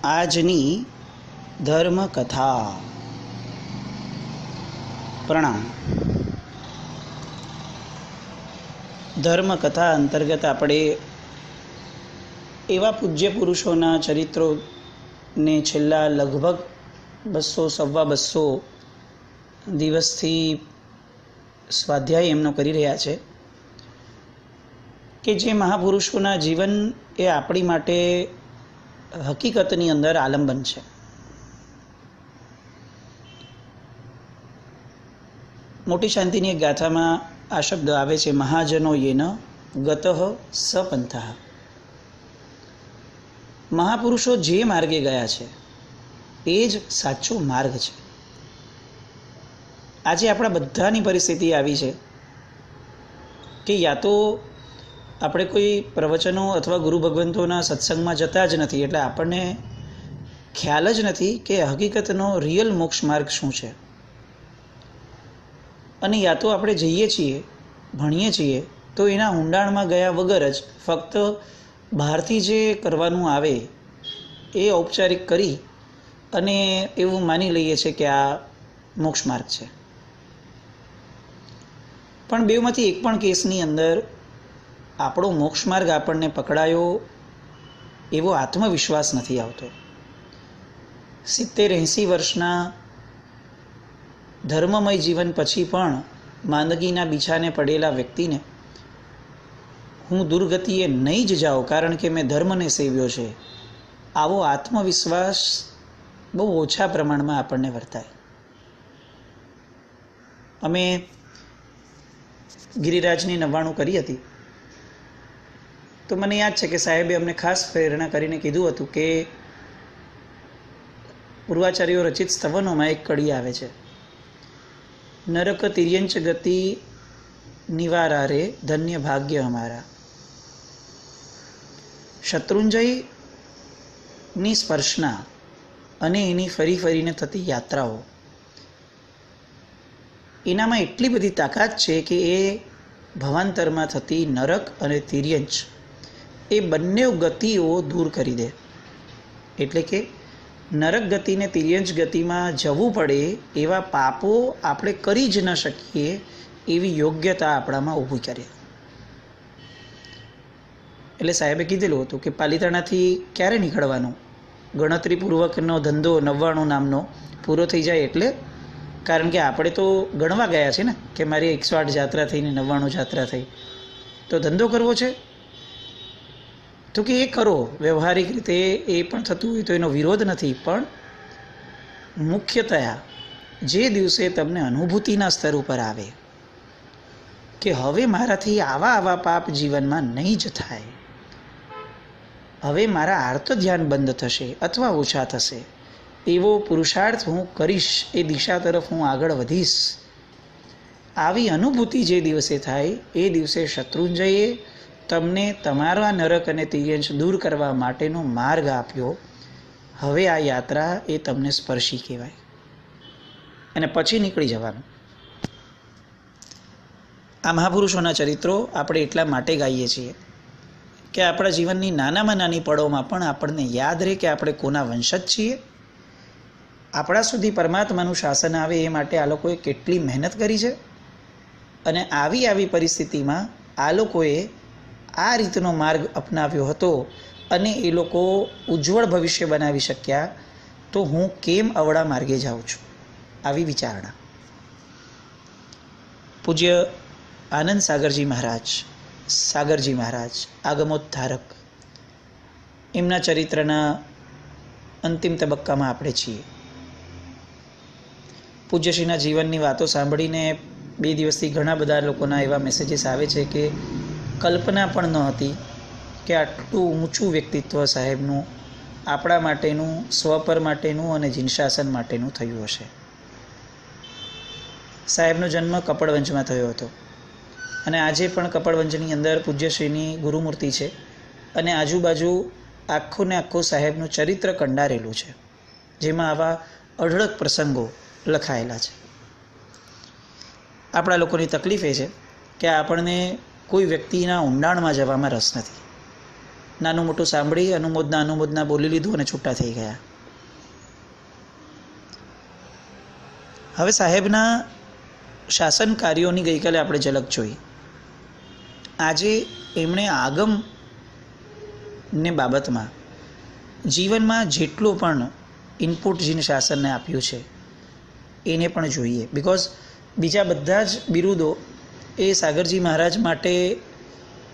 આજની ધર્મકથા. પ્રણામ. ધર્મકથા અંતર્ગત આપણે એવા પૂજ્ય પુરુષોના ચરિત્રોને છેલ્લા લગભગ 200-250 દિવસથી સ્વાધ્યાય એમનો કરી રહ્યા છે કે જે મહાપુરુષોના જીવન એ આપણી માટે હકીકતની અંદર આલંબન છે. મોટી શાંતિની એક ગાથામાં આ શબ્દ આવે છે, મહાજનો યેન ગતઃ સપંથઃ. મહાપુરુષો જે માર્ગે ગયા છે એ જ સાચો માર્ગ છે. આજે આપણા બધાની પરિસ્થિતિ આવી છે કે યા તો આપણે કોઈ પ્રવચનો અથવા ગુરુ ભગવંતોના સત્સંગમાં જતા જ નથી, એટલે આપણને ખ્યાલ જ નથી કે હકીકતનો રિયલ મોક્ષ માર્ગ શું છે. અને યા તો આપણે જઈએ છીએ, ભણીએ છીએ તો એના ઊંડાણમાં ગયા વગર જ ફક્ત બહારથી જે કરવાનું આવે એ ઔપચારિક કરી અને એવું માની લઈએ છીએ કે આ મોક્ષ માર્ગ છે. પણ બેમાંથી એક પણ કેસની અંદર આપણો મોક્ષ માર્ગ આપણને પકડાયો એવો આત્મવિશ્વાસ નથી આવતો. 70-80 વર્ષના ધર્મમય જીવન પછી પણ માંદગીના બિછાને પડેલા વ્યક્તિને હું દુર્ગતિએ નહીં જ જાઉં કારણ કે મેં ધર્મને સેવ્યો છે, આવો આત્મવિશ્વાસ બહુ ઓછા પ્રમાણમાં આપણને વર્તાય. અમે ગિરિરાજની 99 કરી હતી તો મને યાદ છે કે સાહેબે અમને ખાસ પ્રેરણા કરીને કીધું હતું કે પૂર્વાચાર્યો રચિત સ્તવનોમાં એક કડી આવે છે, નરક તિર્યંચ ગતિ નિવારા રે ધન્ય ભાગ્ય અમારા. શત્રુંજયની સ્પર્શના અને એની ફરી ફરીને થતી યાત્રાઓ, એનામાં એટલી બધી તાકાત છે કે એ ભવાંતરમાં થતી નરક અને તિર્યંચ એ બંને ગતિઓ દૂર કરી દે. એટલે કે નરક ગતિને તિર્યંચ ગતિમાં જવું પડે એવા પાપો આપણે કરી જ ન શકીએ એવી યોગ્યતા આપણામાં ઊભી કરે. એટલે સાહેબે કીધેલું હતું કે પાલિતાણાથી ક્યારે નીકળવાનું, ગણતરીપૂર્વકનો ધંધો 99 નામનો પૂરો થઈ જાય એટલે. કારણ કે આપણે તો ગણવા ગયા છે ને કે મારી 108 જાત્રા થઈને 99 જાત્રા થઈ, તો ધંધો કરવો છે તો કે એ કરો. વ્યવહારિક રીતે એ પણ થતું હોય તો એનો વિરોધ નથી, પણ મુખ્યતયા જે દિવસે તમને અનુભૂતિના સ્તર ઉપર આવે કે હવે મારાથી આવા પાપ જીવનમાં નહીં જ થાય, હવે મારા આર્ત ધ્યાન બંધ થશે અથવા ઓછા થશે, એવો પુરુષાર્થ હું કરીશ, એ દિશા તરફ હું આગળ વધીશ, આવી અનુભૂતિ જે દિવસે થાય એ દિવસે શત્રુંજયે તમને તમારા નરક અને તિર્યંચ દૂર કરવા માટેનો માર્ગ આપ્યો. હવે આ યાત્રા એ તમને સ્પર્શી કહેવાય અને પછી નીકળી જવાનું. આ મહાપુરુષોના ચરિત્રો આપણે એટલા માટે ગાઈએ છીએ કે આપણા જીવનની નાનામાં નાની પળોમાં પણ આપણને યાદ રહે કે આપણે કોના વંશજ છીએ, આપણા સુધી પરમાત્માનું શાસન આવે એ માટે આ લોકોએ કેટલી મહેનત કરી છે, અને આવી પરિસ્થિતિમાં આ લોકોએ આ રીતનો માર્ગ અપનાવ્યો હતો અને એ લોકો ઉજ્જવળ ભવિષ્ય બનાવી શક્યા, તો હું કેમ અવળા માર્ગે જાઉં છું, આવી વિચારણા. પૂજ્ય આનંદ સાગરજી મહારાજ આગમોદ્ધારક, એમના ચરિત્રના અંતિમ તબક્કામાં આપણે છીએ. પૂજ્યશ્રીના જીવનની વાતો સાંભળીને 2 દિવસથી ઘણા બધા લોકોના એવા મેસેજીસ આવે છે કે કલ્પના પણ ન હતી કે આટલું ઊંચું વ્યક્તિત્વ સાહેબનું આપણા માટેનું, સ્વપર માટેનું અને જીનશાસન માટેનું થયું હશે. સાહેબનો જન્મ કપડવંજમાં થયો હતો અને આજે પણ કપડવંજની અંદર પૂજ્યશ્રીની ગુરુમૂર્તિ છે અને આજુબાજુ આખું ને આખું સાહેબનું ચરિત્ર કંડારેલું છે, જેમાં આવા અઢળક પ્રસંગો લખાયેલા છે. આપણા લોકોની તકલીફ એ છે કે આપણને કોઈ વ્યક્તિના ઊંડાણમાં જવામાં રસ નથી. નાનું મોટું સાંભળી અનુમોદના બોલી લીધું અને છૂટા થઈ ગયા. હવે સાહેબના શાસન કાર્યોની ગઈકાલે આપણે ઝલક જોઈ. આજે એમણે આગમને બાબતમાં જીવનમાં જેટલું પણ ઇનપુટ જીન શાસનને આપ્યું છે એને પણ જોઈએ. બિકોઝ બીજા બધા જ બિરુદો એ સાગરજી મહારાજ માટે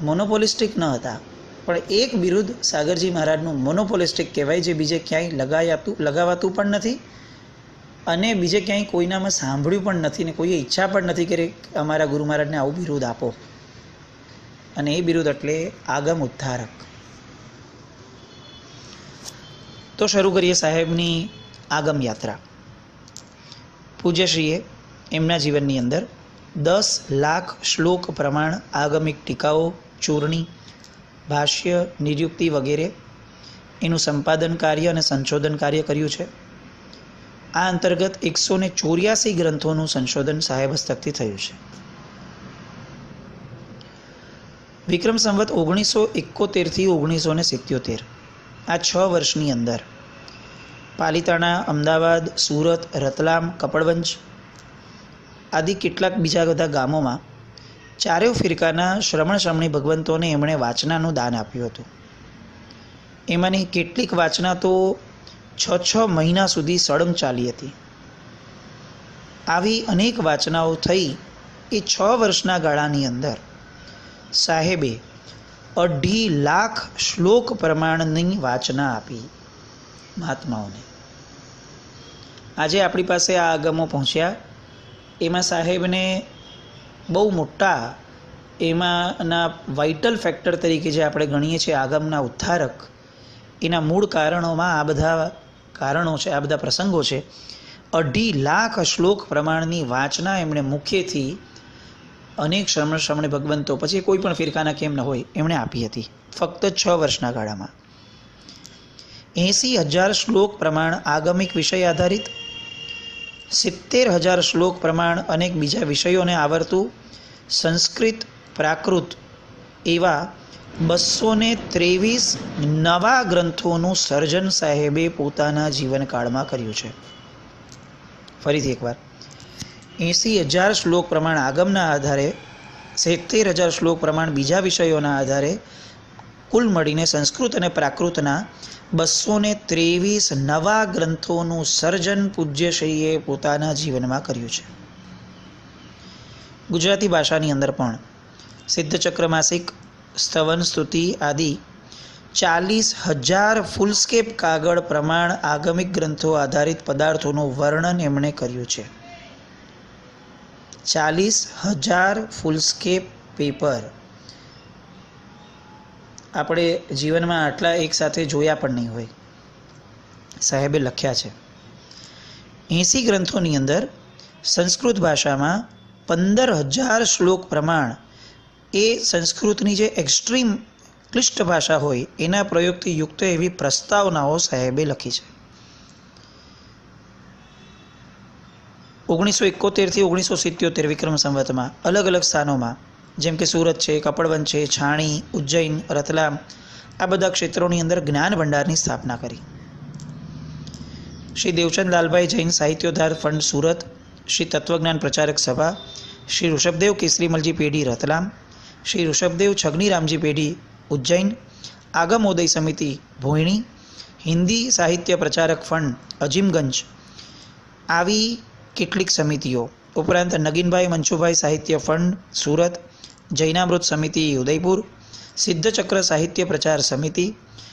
મોનોપોલિસ્ટિક ન હતા, પણ એક બિરુદ સાગરજી મહારાજનું મોનોપોલિસ્ટિક કહેવાય, જે બીજે ક્યાંય લગાવાતું પણ નથી અને બીજે ક્યાંય કોઈનામાં સાંભળ્યું પણ નથી ને કોઈએ ઈચ્છા પણ નથી કે અમારા ગુરુ મહારાજને આવું બિરુદ આપો. અને એ બિરુદ એટલે આગમ ઉદ્ધારક. તો શરૂ કરીએ સાહેબની આગમ યાત્રા. પૂજ્યશ્રીએ એમના જીવનની અંદર 10 લાખ શ્લોક પ્રમાણ આગમિક ટીકાઓ, ચૂર્ણી, ભાષ્ય, નિરુક્તિ વગેરે એનું સંપાદન કાર્ય અને સંશોધન કાર્ય કર્યું છે. આ અંતર્ગત 184 ગ્રંથોનું સંશોધન સાહેબ હસ્તકથી થયું છે. વિક્રમ સંવત 1971થી 1977 આ 6 વર્ષની અંદર પાલિતાણા, અમદાવાદ, સુરત, રતલામ, કપડવંજ આદિ કેટલાક બીજા બધા ગામોમાં ચારેય ફિરકાના શ્રમણી ભગવંતોને એમણે વાચનાનું દાન આપ્યું હતું. એમાંની કેટલીક વાચના તો 6 મહિના સુધી સળંગ ચાલી હતી. આવી અનેક વાચનાઓ થઈ એ 6 વર્ષના ગાળાની અંદર સાહેબે 2.5 લાખ શ્લોક પ્રમાણની વાચના આપી મહાત્માઓને. આજે આપણી પાસે આ આગમો પહોંચ્યા, એમાં સાહેબને બહુ મોટા એમાંના વાઇટલ ફેક્ટર તરીકે જે આપણે ગણીએ છીએ આગમના ઉદ્ધારક, એના મૂળ કારણોમાં આ બધા કારણો છે, આ બધા પ્રસંગો છે. 2.5 લાખ શ્લોક પ્રમાણની વાચના એમણે મુખ્યથી અનેક શ્રમણ ભગવંતો, પછી કોઈ પણ ફિરકાના કેમ ન હોય, એમણે આપી હતી ફક્ત 6 વર્ષના ગાળામાં. 80,000 શ્લોક પ્રમાણ આગમિક વિષય આધારિત, 70,000 શ્લોક પ્રમાણ અનેક બીજા વિષયોને આવરતું સંસ્કૃત, પ્રાકૃત એવા 223 નવા ગ્રંથોનું સર્જન સાહેબે પોતાના જીવનકાળમાં કર્યું છે. ફરીથી એકવાર, 80,000 શ્લોક પ્રમાણ આગમના આધારે, 70,000 શ્લોક પ્રમાણ બીજા વિષયોના આધારે કુલ મળીને સંસ્કૃત અને પ્રાકૃતના 223 નવા ગ્રંથોનું સર્જન પૂજ્યશ્રીએ પોતાના જીવનમાં કર્યું છે. ગુજરાતી ભાષાની અંદર પણ સિદ્ધચક્ર માસિક, સ્તવન, સ્તુતિ આદિ 40,000 ફૂલસ્કેપ કાગળ પ્રમાણ આગમિક ગ્રંથો આધારિત પદાર્થોનું વર્ણન એમણે કર્યું છે. 40,000 ફૂલસ્કેપ પેપર આપણે જીવનમાં આટલા એકસાથે જોયા પણ નહીં હોય, સાહેબે લખ્યા છે. 80 ગ્રંથોની અંદર સંસ્કૃત ભાષામાં 15,000 શ્લોક પ્રમાણ એ સંસ્કૃતની જે એક્સ્ટ્રીમ ક્લિષ્ટ ભાષા હોય એના પ્રયોગથી યુક્ત એવી પ્રસ્તાવનાઓ સાહેબે લખી છે. 1971થી 1977 વિક્રમ સંવતમાં અલગ અલગ સ્થાનોમાં, જેમ કે સુરત છે, કપડવંજ છે, છાણી, ઉજ્જૈન, રતલામ, આ બધા ક્ષેત્રોની અંદર જ્ઞાન ભંડારની સ્થાપના કરી. શ્રી દેવચંદ લાલભાઈ જૈન સાહિત્યોદ્ધાર ફંડ સુરત, શ્રી તત્વજ્ઞાન પ્રચારક સભા, શ્રી ઋષભદેવ કેસરીમલજી પેઢી રતલામ, શ્રી ઋષભદેવ છગનીરામજી પેઢી ઉજ્જૈન, આગમોદય સમિતિ ભોયણી, હિન્દી સાહિત્ય પ્રચારક ફંડ અજીમગંજ, આવી કેટલીક સમિતિઓ ઉપરાંત નગીનભાઈ મંચુભાઈ સાહિત્ય ફંડ સુરત, જૈનામૃત સમિતિ ઉદયપુર, સિદ્ધચક્ર સાહિત્ય પ્રચાર સમિતિ,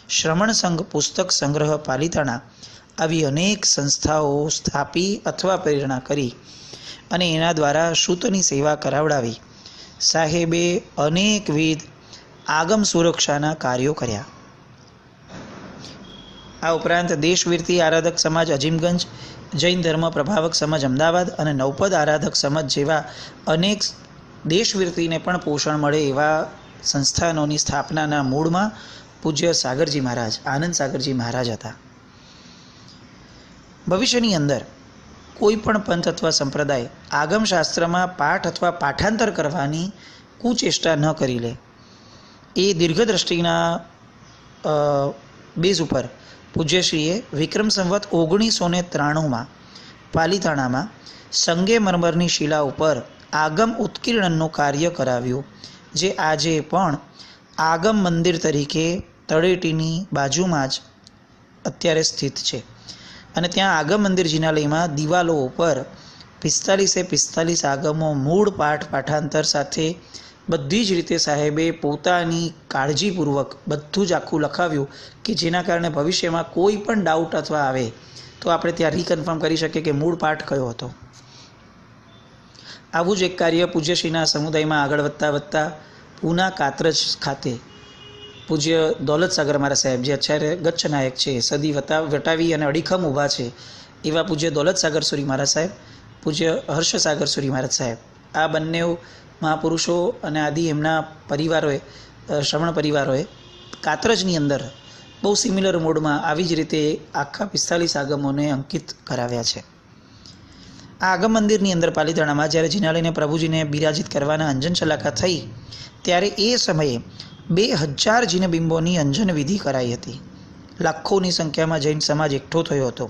શ્રમણ સંઘ પુસ્તક સંગ્રહ પાલિતાણા, આવી અનેક સંસ્થાઓ સ્થાપી અથવા પ્રેરણા કરી અને એના દ્વારા શુતની સેવા કરાવડાવી સાહેબે અનેકવિધ આગમ સુરક્ષાના કાર્યો કર્યા. આ ઉપરાંત દેશવીરતી આરાધક સમાજ અજીમગંજ, જૈન ધર્મ પ્રભાવક સમાજ અમદાવાદ અને નવપદ આરાધક સમાજ જેવા અનેક દેશવીરતીને પણ પોષણ મળે એવા સંસ્થાનોની સ્થાપનાના મૂળમાં પૂજ્ય સાગરજી મહારાજ, આનંદ સાગરજી મહારાજ હતા. ભવિષ્યની અંદર કોઈ પણ પંથ અથવા સંપ્રદાય આગમશાસ્ત્રમાં પાઠ અથવા પાઠાંતર કરવાની કુચેષ્ટા ન કરી લે, એ દીર્ઘદ્રષ્ટિના બેઝ ઉપર પૂજ્યશ્રીએ વિક્રમ સંવત 1993માં પાલિતાણામાં સંગેમરમરની શિલા ઉપર આગમ ઉત્કીર્ણનનું કાર્ય કરાવ્યું, જે આજે પણ આગમ મંદિર તરીકે તળેટીની બાજુમાં જ અત્યારે સ્થિત છે. અને ત્યાં આગમ મંદિર જિનાલયમાં દિવાલો ઉપર 45 આગમો મૂળ પાઠાંતર સાથે બધી જ રીતે સાહેબે પોતાની કાળજીપૂર્વક બધું જ આખું લખાવ્યું, કે જેના કારણે ભવિષ્યમાં કોઈ પણ ડાઉટ અથવા આવે તો આપણે ત્યાં રીકન્ફર્મ કરી શકીએ કે મૂળ પાઠ કયો હતો. આવું જ એક કાર્ય પૂજ્યશ્રીના સમુદાયમાં આગળ વધતા પૂના કાતરજ ખાતે પૂજ્ય દૌલત સાગર મહારાજ સાહેબ, જે અત્યારે ગચ્છ નાયક છે, સદી વટાવી અને અડીખમ ઊભા છે એવા પૂજ્ય દૌલત સાગર સુરી મહારાજ સાહેબ, પૂજ્ય હર્ષ સાગર સુરી મહારાજ સાહેબ, આ બંને મહાપુરુષો અને આદિ એમના પરિવારોએ, શ્રવણ પરિવારોએ કાતરજની અંદર બહુ સિમિલર મોડમાં આવી જ રીતે આખા 45 આગમોને અંકિત કરાવ્યા છે. આ આગમ મંદિરની અંદર પાલિતાણામાં જ્યારે જિનાલયને પ્રભુજીને બિરાજિત કરવાના અંજન શલાકા થઈ, ત્યારે એ સમયે 2000 જીનબિંબોની અંજન વિધિ કરાઈ હતી. લાખોની સંખ્યામાં જૈન સમાજ એકઠો થયો હતો.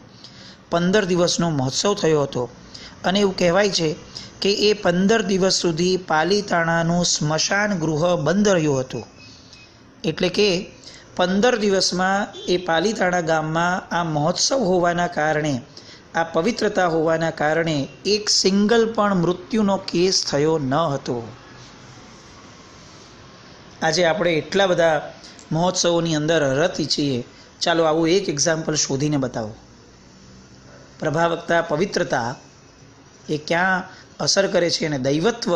15 દિવસનો મહોત્સવ થયો હતો. અને એવું કહેવાય છે કે એ 15 દિવસ સુધી પાલિતાણાનું સ્મશાન ગૃહ બંધ રહ્યું હતું. એટલે કે 15 દિવસમાં એ પાલિતાણા ગામમાં આ મહોત્સવ હોવાના કારણે, આ પવિત્રતા હોવાના કારણે એક સિંગલ પણ મૃત્યુનો કેસ થયો ન હતો. આજે આપણે એટલા બધા મહોત્સવોની અંદર રત છીએ, ચાલો આવું એક એક્ઝામ્પલ શોધીને બતાવો. પ્રભાવકતા, પવિત્રતા એ ક્યાં અસર કરે છે અને દૈવત્વ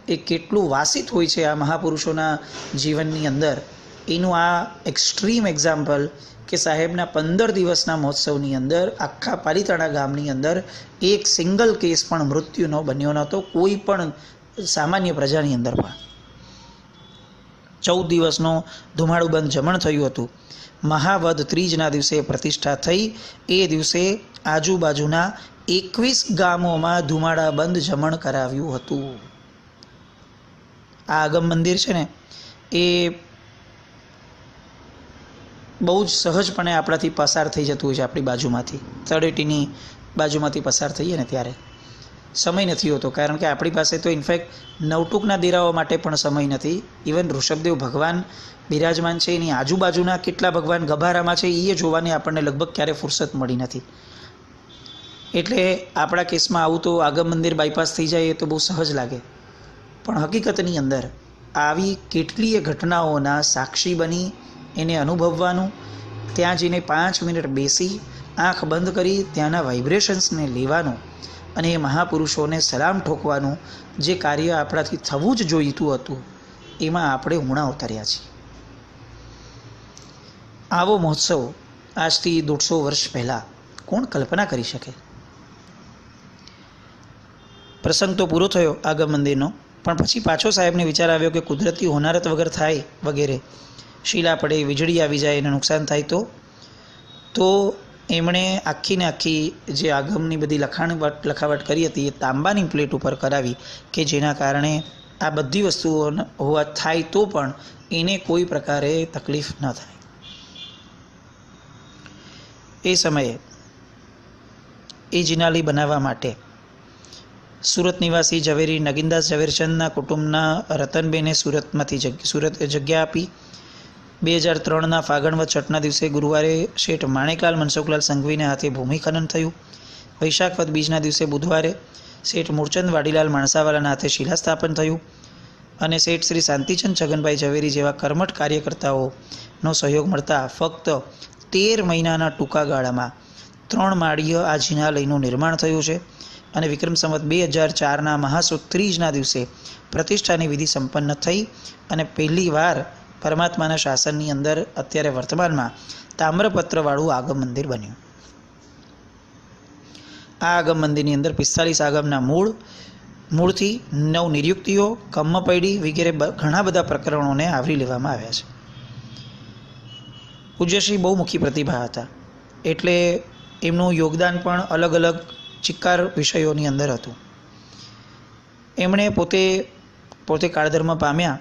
એ કેટલું વાસિત હોય છે આ મહાપુરુષોના જીવનની અંદર, એનું આ એક્સ્ટ્રીમ એક્ઝામ્પલ કે સાહેબના 15 દિવસના મહોત્સવની અંદર આખા પાલિતાણા ગામની અંદર એક સિંગલ કેસ પણ મૃત્યુનો બન્યો નહોતો, કોઈ પણ સામાન્ય પ્રજાની અંદર પણ. 14 દિવસનો ધુમાડું બંધ જમણ થયું હતું. મહાવદ ત્રીજના દિવસે પ્રતિષ્ઠા થઈ. એ દિવસે આજુબાજુના 21 ગામોમાં ધુમાડા બંધ જમણ કરાવ્યું હતું. આ આગમ મંદિર છે ને, એ બહુ જ સહજપણે આપણાથી પસાર થઈ જતું હોય છે, આપણી બાજુમાંથી, તળેટીની બાજુમાંથી પસાર થઈએ ને ત્યારે સમય નથી હોતો, કારણ કે આપણી પાસે તો ઇનફેક્ટ નવટૂકના દેરાઓ માટે પણ સમય નથી. ઇવન ઋષભદેવ ભગવાન બિરાજમાન છે, એની આજુબાજુના કેટલા ભગવાન ગભારામાં છે એ જોવાની આપણને લગભગ ક્યારે ફુરસત મળી નથી. એટલે આપણા કેસમાં આવું તો આગમ મંદિર બાયપાસ થઈ જાય એ તો બહુ સહજ લાગે, પણ હકીકતની અંદર આવી કેટલીય ઘટનાઓના સાક્ષી બની એને અનુભવવાનું, ત્યાં જઈને 5 મિનિટ બેસી આંખ બંધ કરી ત્યાંના વાઇબ્રેશન્સને લેવાનું અને એ મહાપુરુષોને સલામ ઠોકવાનું જે કાર્ય આપણાથી થવું જ જોઈતું હતું, એમાં આપણે ઉણા ઉતર્યા છીએ. આવો મહોત્સવ આજથી 150 વર્ષ પહેલાં કોણ કલ્પના કરી શકે? પ્રસંગ તો પૂરો થયો આગમ મંદિરનો, પણ પછી પાછો સાહેબને વિચાર આવ્યો કે કુદરતી હોનારત વગર થાય વગેરે, શીલા પડે, વીજળી આવી જાય એને નુકસાન થાય તો એમણે આખીને આખી જે આગમની બધી લખાવટ કરી હતી એ તાંબાની પ્લેટ ઉપર કરાવી, કે જેના કારણે આ બધી વસ્તુઓ હોવા થાય તો પણ એને કોઈ પ્રકારે તકલીફ ન થાય. એ સમયે એ જિનાલય બનાવવા માટે સુરત નિવાસી ઝવેરી નગીનદાસ ઝવેરચંદના કુટુંબના રતનબેને સુરત જગ્યા આપી. 2003ના ફાગણવદ છઠના દિવસે ગુરુવારે શેઠ માણેકલાલ મનસુખલાલ સંઘવીને હાથે ભૂમિખનન થયું. વૈશાખવદ બીજના દિવસે બુધવારે શેઠ મૂળચંદ વાડીલાલ માણસાવાલાના હાથે શિલાસ્થાપન થયું. અને શેઠ શ્રી શાંતિચંદ છગનભાઈ ઝવેરી જેવા કર્મઠ કાર્યકર્તાઓનો સહયોગ મળતા ફક્ત 13 મહિનાના ટૂંકા ગાળામાં 3 માળીય આ જિનાલયનું નિર્માણ થયું છે. અને વિક્રમ સંવત 2004ના મહાસુદ ત્રીજના દિવસે પ્રતિષ્ઠાની વિધિ સંપન્ન થઈ અને પહેલી વાર પરમાત્માના શાસનની અંદર અત્યારે વર્તમાનમાં તામ્રપત્રવાળું આગમ મંદિર બન્યું. આ આગમ મંદિરની અંદર 45 આગમના મૂળથી 9 નિર્યુક્તિઓ, કમ્મપૈડી વગેરે ઘણા બધા પ્રકરણોને આવરી લેવામાં આવ્યા છે. પૂજ્યશ્રી બહુમુખી પ્રતિભા હતા, એટલે એમનું યોગદાન પણ અલગ અલગ ચિક્કાર વિષયોની અંદર હતું. એમણે પોતે કાળધર્મ પામ્યા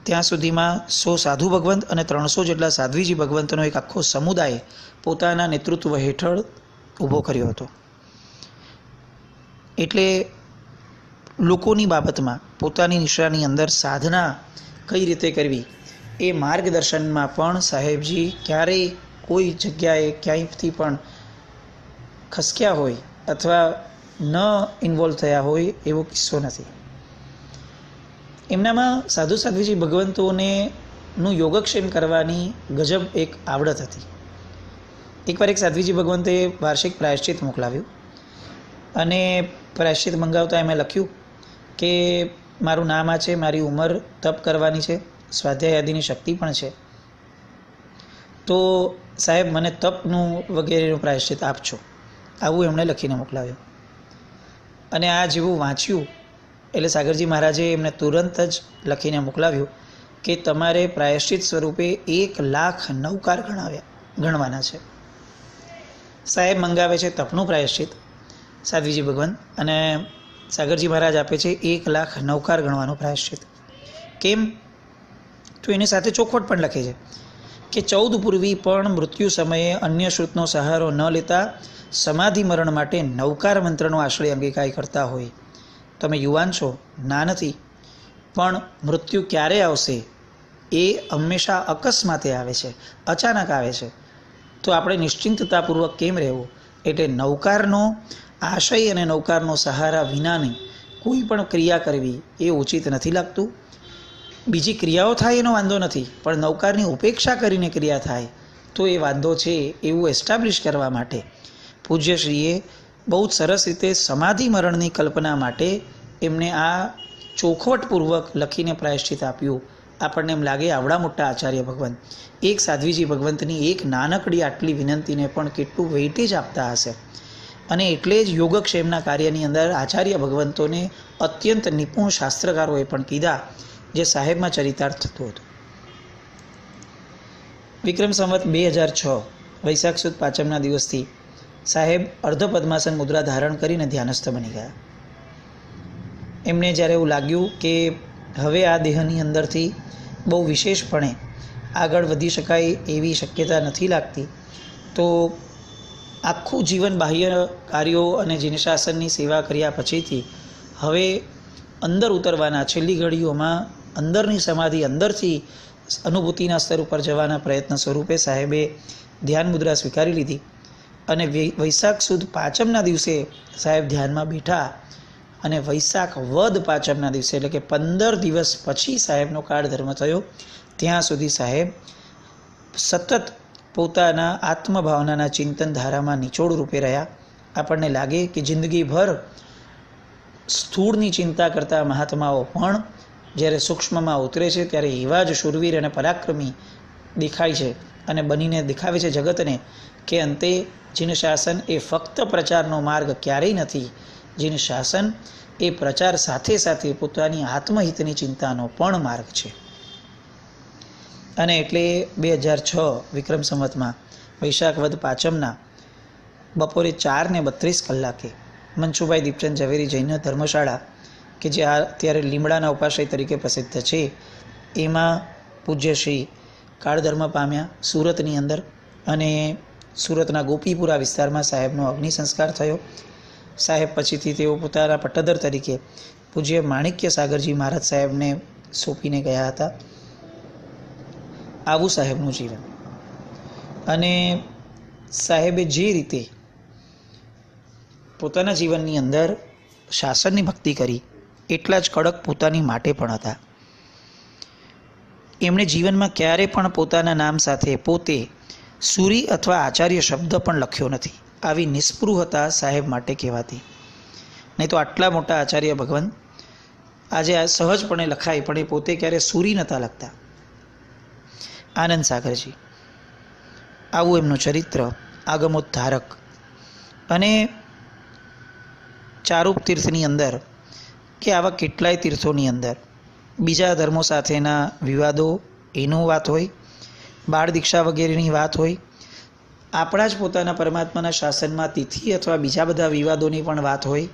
ત્યાં સુધીમાં 100 સાધુ ભગવંત અને 300 જેટલા સાધ્વીજી ભગવંતનો એક આખો સમુદાય પોતાના નેતૃત્વ હેઠળ ઊભો કર્યો હતો. એટલે લોકોની બાબતમાં પોતાની નિશાની અંદર સાધના કઈ રીતે કરવી એ માર્ગદર્શનમાં પણ સાહેબજી ક્યારેય કોઈ જગ્યાએ ક્યાંયથી પણ ખસક્યા હોય અથવા ન ઇન્વોલ્વ થયા હોય એવો કિસ્સો નથી. એમનામાં સાધુ સાધ્વીજી ભગવંતોને નું યોગક્ષેમ કરવાની ગજબ એક આવડત હતી. એકવાર એક સાધ્વીજી ભગવંતે વાર્ષિક પ્રાયશ્ચિત મોકલાવ્યું અને પ્રાયશ્ચિત મંગાવતા એમણે લખ્યું કે મારું નામ આ છે, મારી ઉંમર તપ કરવાની છે, સ્વાધ્યાય આદિની શક્તિ પણ છે, તો સાહેબ મને તપનું વગેરેનું પ્રાયશ્ચિત આપજો. આવું એમણે લખીને મોકલાવ્યું. અને આ જેવું વાંચ્યું એટલે સાગરજી મહારાજે એમને તુરંત જ લખીને મોકલાવ્યું કે તમારે પ્રાયશ્ચિત સ્વરૂપે 1,09,000 ગણવાના છે. સાહેબ મંગાવે છે તપનું પ્રાયશ્ચિત સાધ્વીજી ભગવાન, અને સાગરજી મહારાજ આપે છે 1,09,000 ગણવાનું પ્રાયશ્ચિત. કેમ? તો એની સાથે ચોખવટ પણ લખે છે કે 14 પૂર્વી પણ મૃત્યુ સમયે અન્ય શ્રુતનો સહારો ન લેતા સમાધિ મરણ માટે 9કાર મંત્રનો આશ્રય અંગીકાર કરતા હોય. તમે યુવાન છો, ના નથી, પણ મૃત્યુ ક્યારે આવશે એ હંમેશા અકસ્માતે આવે છે, અચાનક આવે છે. તો આપણે નિશ્ચિંતતાપૂર્વક કેમ રહેવું? એટલે 9કારનો આશય અને 9કારનો સહારા વિનાની કોઈ પણ ક્રિયા કરવી એ ઉચિત નથી લાગતું. બીજી ક્રિયાઓ થાય એનો વાંધો નથી, પણ 9કારની ઉપેક્ષા કરીને ક્રિયા થાય તો એ વાંધો છે. એવું એસ્ટાબ્લિશ કરવા માટે પૂજ્યશ્રીએ બહુ જ સરસ રીતે સમાધિ મરણની કલ્પના માટે એમને આ ચોખવટપૂર્વક લખીને પ્રાયશ્ચિત આપ્યું. આપણને એમ લાગે આવડા મોટા આચાર્ય ભગવંત એક સાધ્વીજી ભગવંતની એક નાનકડી આટલી વિનંતીને પણ કેટલું વેઇટેજ આપતા હશે. અને એટલે જ યોગક્ષેમના કાર્યની અંદર આચાર્ય ભગવંતોને અત્યંત નિપુણ શાસ્ત્રકારોએ પણ કીધા, જે સાહેબમાં ચરિતાર્થ થતું હતું. વિક્રમ સંવત 2006 વૈશાખ સુદ પાંચમના દિવસથી સાહેબ અર્ધ પદ્માસન મુદ્રા ધારણ કરીને ધ્યાનસ્થ બની ગયા. એમને જ્યારે એવું લાગ્યું કે હવે આ દેહની અંદરથી બહુ વિશેષપણે આગળ વધી શકાય એવી શક્યતા નથી લાગતી, તો આખું જીવન બાહ્ય કાર્યો અને જીનશાસનની સેવા કર્યા પછીથી હવે અંદર ઉતરવાના, છેલ્લી ઘડીઓમાં અંદરની સમાધિ, અંદરથી અનુભૂતિના સ્તર ઉપર જવાના પ્રયત્ન સ્વરૂપે સાહેબે ધ્યાન મુદ્રા સ્વીકારી લીધી. અને વૈશાખ સુદ પાંચમના દિવસે સાહેબ ધ્યાનમાં બેઠા અને વૈશાખ વદ પાંચમના દિવસે એટલે કે 15 દિવસ પછી સાહેબનો કાળ ધર્મ થયો. ત્યાં સુધી સાહેબ સતત પોતાના આત્મભાવનાના ચિંતન ધારામાં નિચોડ રૂપે રહ્યા. આપણને લાગે કે જિંદગીભર સ્થૂળની ચિંતા કરતા મહાત્માઓ પણ જ્યારે સૂક્ષ્મમાં ઉતરે છે ત્યારે એવા જ શૂરવીર અને પરાક્રમી દેખાય છે અને બનીને દેખાવે છે જગતને કે અંતે જીન શાસન એ ફક્ત પ્રચારનો માર્ગ ક્યારેય નથી. જીન શાસન એ પ્રચાર સાથે સાથે પોતાની આત્મહિતની ચિંતાનો પણ માર્ગ છે. અને એટલે 2006 વિક્રમ સંવતમાં વૈશાખ વદ પાંચમના બપોરે 4:32 મનસુભાઈ દીપચંદ ઝવેરી જૈન ધર્મશાળા કે જે અત્યારે લીમડાના ઉપાશ્રય તરીકે પ્રસિદ્ધ છે, એમાં પૂજ્યશ્રી કાળધર્મ પામ્યા સુરતની અંદર. અને સુરતના ગોપીપુરા વિસ્તારમાં સાહેબનો અગ્નિ સંસ્કાર થયો. સાહેબ પછીથી તેઓ પોતાના પટ્ટધર તરીકે પૂજ્ય માણિક્ય સાગરજી મહારાજ સાહેબને સોંપીને ગયા હતા. આવું સાહેબનું જીવન. અને સાહેબે જે રીતે પોતાના જીવનની અંદર શાસનની ભક્તિ કરી એટલા જ કડક પોતાની માટે પણ હતા. એમણે જીવનમાં ક્યારે પણ પોતાના નામ સાથે પોતે સુરી અથવા આચાર્ય શબ્દ પણ લખ્યો નથી. આવી નિસ્પૃહતા સાહેબ માટે કહેવાતી. નહીં તો આટલા મોટા આચાર્ય ભગવાન આજે આ સહજપણે લખાય, પણ એ પોતે ક્યારે સુરી નહોતા લખતા. આનંદ સાગરજી, આવું એમનું ચરિત્ર, આગમોદ્ધારક. અને ચારૂપ તીર્થની અંદર કે આવા કેટલાય તીર્થોની અંદર બીજા ધર્મો સાથેના વિવાદો એનું વાત હોય, બાળ દીક્ષા વગેરેની વાત હોય, આપણા જ પોતાના પરમાત્માના શાસનમાં તિથિ અથવા બીજા બધા વિવાદોની પણ વાત હોય,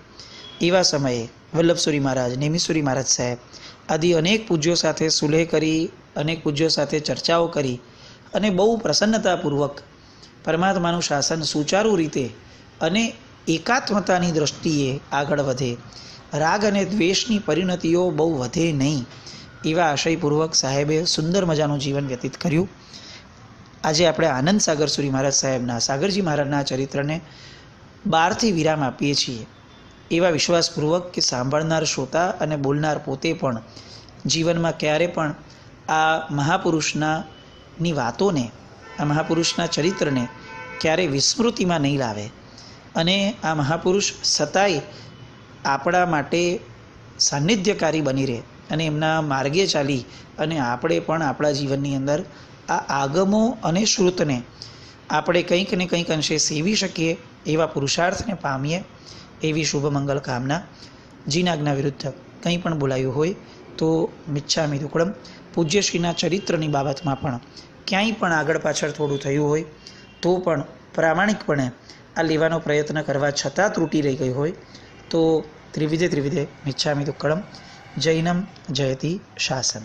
એવા સમયે વલ્લભસુરી મહારાજ, નેમિસુરી મહારાજ સાહેબ આદિ અનેક પૂજ્યો સાથે સુલેહ કરી, અનેક પૂજ્યો સાથે ચર્ચાઓ કરી અને બહુ પ્રસન્નતાપૂર્વક પરમાત્માનું શાસન સુચારુ રીતે અને એકાત્મતાની દ્રષ્ટિએ આગળ વધે, રાગ અને દ્વેષની પરિણતિઓ બહુ વધે નહીં, એવા આશયપૂર્વક સાહેબે સુંદર મજાનું જીવન વ્યતીત કર્યું. આજે આપણે આનંદ સાગર સુરી મહારાજ સાહેબના, સાગરજી મહારાજના ચરિત્રને 12થી વિરામ આપીએ છીએ. એવા વિશ્વાસપૂર્વક કે સાંભળનાર શ્રોતા અને બોલનાર પોતે પણ જીવનમાં ક્યારે પણ આ મહાપુરુષની વાતોને, આ મહાપુરુષના ચરિત્રને ક્યારેય વિસ્મૃતિમાં નહીં લાવે અને આ મહાપુરુષ સતાય આપણા માટે સાનિધ્યકારી બની રહે અને એમના માર્ગે ચાલી અને આપણે પણ આપણા જીવનની અંદર આ આગમો અને શ્રુતને આપણે કંઈક ને કંઈક અંશે સેવી શકીએ એવા પુરુષાર્થને પામીએ, એવી શુભ મંગલ કામના. જીનાજ્ઞા વિરુદ્ધ કંઈ પણ બોલાયું હોય તો મિચ્છામિ દુક્કડમ. પૂજ્યશ્રીના ચરિત્રની બાબતમાં પણ ક્યાંય પણ આગળ પાછળ થોડું થયું હોય તો પણ પ્રામાણિકપણે આ લેવાનો પ્રયત્ન કરવા છતાં ત્રુટી રહી ગઈ હોય તો ત્રિવિધે મિચ્છામિ દુક્કડમ. જૈનમ જયતિ શાસન.